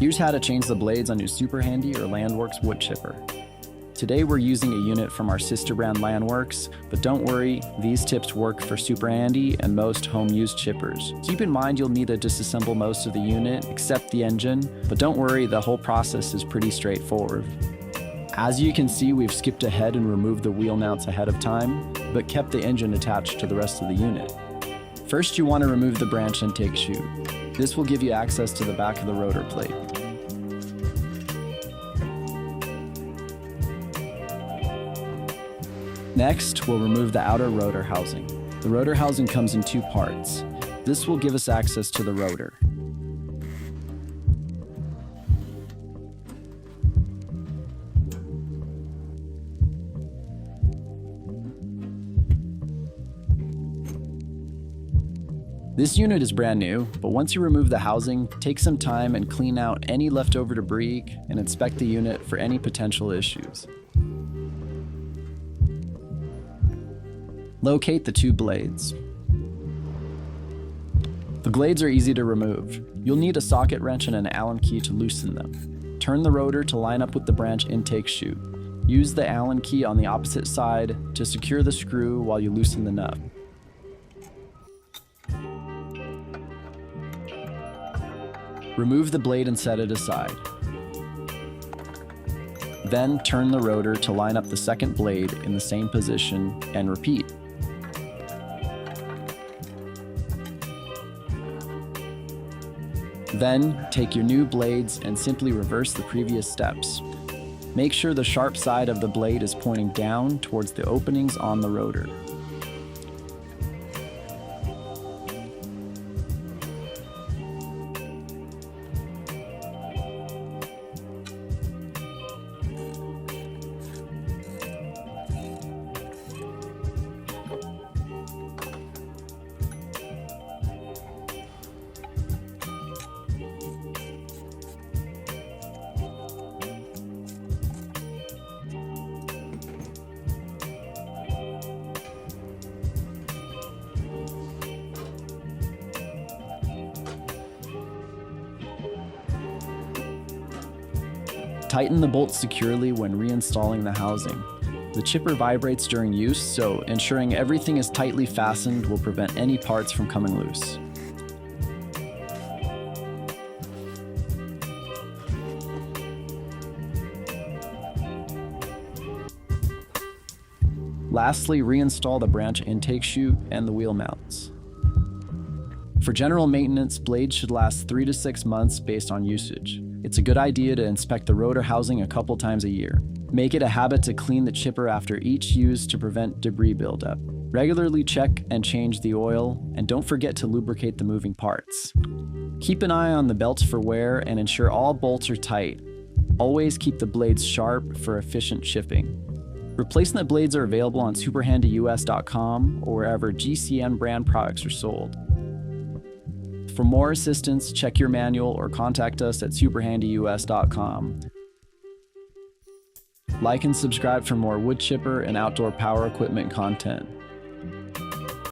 Here's how to change the blades on your SuperHandy or Landworks Wood Chipper. Today we're using a unit from our sister brand Landworks, but don't worry, these tips work for SuperHandy and most home-used chippers. Keep in mind you'll need to disassemble most of the unit except the engine, but don't worry, the whole process is pretty straightforward. As you can see, we've skipped ahead and removed the wheel mounts ahead of time, but kept the engine attached to the rest of the unit. First, you want to remove the branch intake chute. This will give you access to the back of the rotor plate. Next, we'll remove the outer rotor housing. The rotor housing comes in two parts. This will give us access to the rotor. This unit is brand new, but once you remove the housing, take some time and clean out any leftover debris and inspect the unit for any potential issues. Locate the two blades. The blades are easy to remove. You'll need a socket wrench and an Allen key to loosen them. Turn the rotor to line up with the branch intake chute. Use the Allen key on the opposite side to secure the screw while you loosen the nut. Remove the blade and set it aside. Then turn the rotor to line up the second blade in the same position and repeat. Then take your new blades and simply reverse the previous steps. Make sure the sharp side of the blade is pointing down towards the openings on the rotor. Tighten the bolts securely when reinstalling the housing. The chipper vibrates during use, so ensuring everything is tightly fastened will prevent any parts from coming loose. Lastly, reinstall the branch intake chute and the wheel mounts. For general maintenance, blades should last 3 to 6 months based on usage. It's a good idea to inspect the rotor housing a couple times a year. Make it a habit to clean the chipper after each use to prevent debris buildup. Regularly check and change the oil, and don't forget to lubricate the moving parts. Keep an eye on the belts for wear and ensure all bolts are tight. Always keep the blades sharp for efficient shipping. Replacement blades are available on SuperHandyUS.com or wherever GCN brand products are sold. For more assistance, check your manual or contact us at SuperHandyUS.com. Like and subscribe for more wood chipper and outdoor power equipment content.